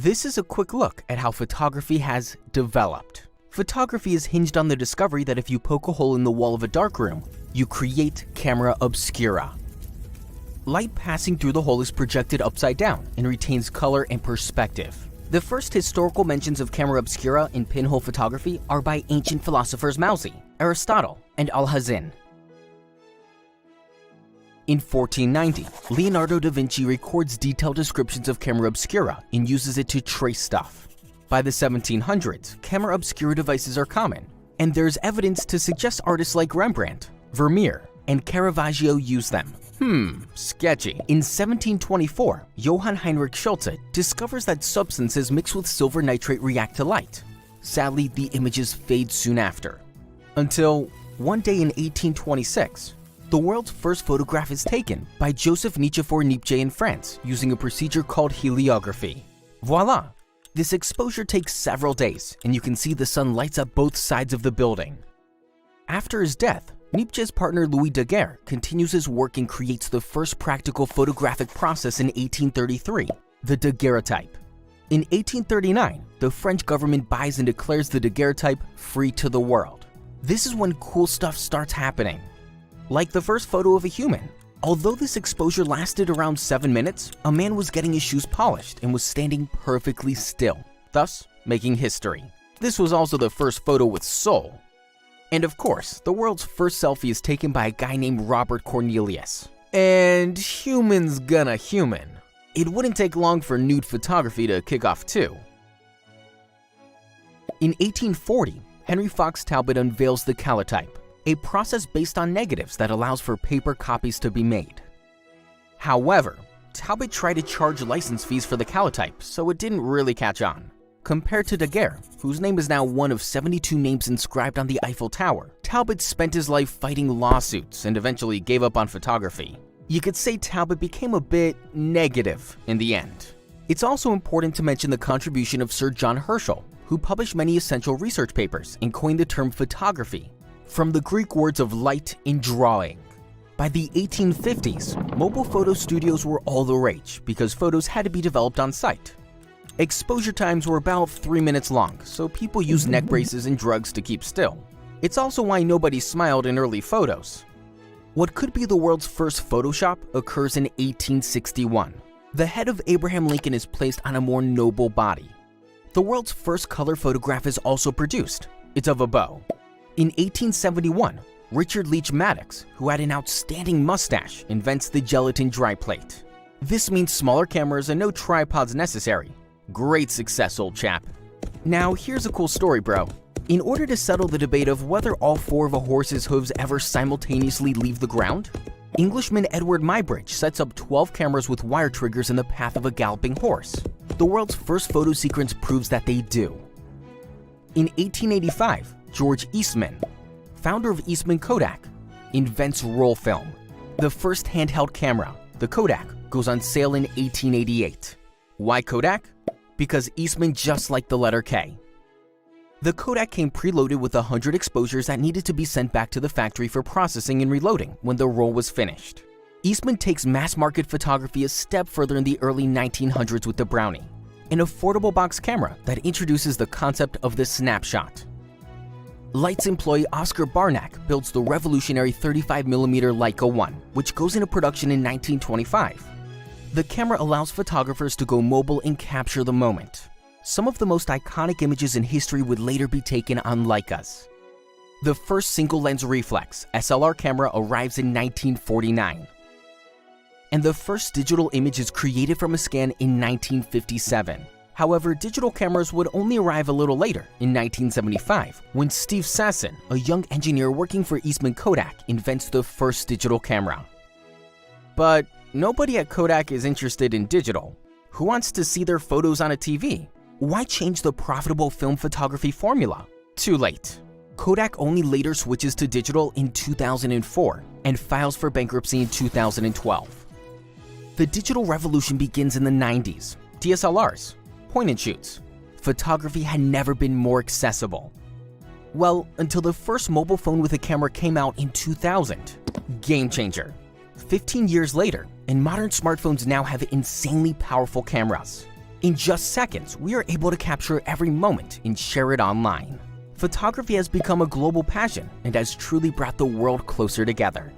This is a quick look at how photography has developed. Photography is hinged on the discovery that if you poke a hole in the wall of a darkroom, you create camera obscura. Light passing through the hole is projected upside down and retains color and perspective. The first historical mentions of camera obscura in pinhole photography are by ancient philosophers Mauzi, Aristotle, and Alhazen. In 1490, Leonardo da Vinci records detailed descriptions of camera obscura and uses it to trace stuff. By the 1700s, camera obscura devices are common, and there's evidence to suggest artists like Rembrandt, Vermeer, and Caravaggio used them. Sketchy. In 1724, Johann Heinrich Schulze discovers that substances mixed with silver nitrate react to light. Sadly, the images fade soon after. Until one day in 1826, the world's first photograph is taken by Joseph Nicephore Niepce in France using a procedure called heliography. Voila! This exposure takes several days, and you can see the sun lights up both sides of the building. After his death, Niepce's partner Louis Daguerre continues his work and creates the first practical photographic process in 1833, the daguerreotype. In 1839, the French government buys and declares the daguerreotype free to the world. This is when cool stuff starts happening. Like the first photo of a human. Although this exposure lasted around 7 minutes, a man was getting his shoes polished and was standing perfectly still, thus making history. This was also the first photo with soul. And of course, the world's first selfie is taken by a guy named Robert Cornelius. And humans gonna human. It wouldn't take long for nude photography to kick off too. In 1840, Henry Fox Talbot unveils the calotype, a process based on negatives that allows for paper copies to be made. However, Talbot tried to charge license fees for the calotype, so it didn't really catch on. Compared to Daguerre, whose name is now one of 72 names inscribed on the Eiffel Tower, Talbot spent his life fighting lawsuits and eventually gave up on photography. You could say Talbot became a bit negative in the end. It's also important to mention the contribution of Sir John Herschel, who published many essential research papers and coined the term photography, from the Greek words of light and drawing. By the 1850s, mobile photo studios were all the rage because photos had to be developed on site. Exposure times were about 3 minutes long, so people used neck braces and drugs to keep still. It's also why nobody smiled in early photos. What could be the world's first Photoshop occurs in 1861. The head of Abraham Lincoln is placed on a more noble body. The world's first color photograph is also produced. It's of a bow. In 1871, Richard Leach Maddox, who had an outstanding mustache, invents the gelatin dry plate. This means smaller cameras and no tripods necessary. Great success, old chap. Now, here's a cool story, bro. In order to settle the debate of whether all 4 of a horse's hooves ever simultaneously leave the ground, Englishman Edward Muybridge sets up 12 cameras with wire triggers in the path of a galloping horse. The world's first photo sequence proves that they do. In 1885, George Eastman, founder of Eastman Kodak, invents roll film. The first handheld camera, the Kodak, goes on sale in 1888. Why Kodak? Because Eastman just liked the letter K. The Kodak came preloaded with 100 exposures that needed to be sent back to the factory for processing and reloading when the roll was finished. Eastman takes mass-market photography a step further in the early 1900s with the Brownie, an affordable box camera that introduces the concept of the snapshot. Light's employee Oscar Barnack builds the revolutionary 35mm Leica 1, which goes into production in 1925. The camera allows photographers to go mobile and capture the moment. Some of the most iconic images in history would later be taken on Leicas. The first single-lens reflex SLR camera arrives in 1949. And the first digital image is created from a scan in 1957. However, digital cameras would only arrive a little later, in 1975, when Steve Sasson, a young engineer working for Eastman Kodak, invents the first digital camera. But nobody at Kodak is interested in digital. Who wants to see their photos on a TV? Why change the profitable film photography formula? Too late. Kodak only later switches to digital in 2004 and files for bankruptcy in 2012. The digital revolution begins in the 90s. DSLRs, point and shoots. Photography had never been more accessible. Well, until the first mobile phone with a camera came out in 2000. Game changer. 15 years later, and modern smartphones now have insanely powerful cameras. In just seconds, we are able to capture every moment and share it online. Photography has become a global passion and has truly brought the world closer together.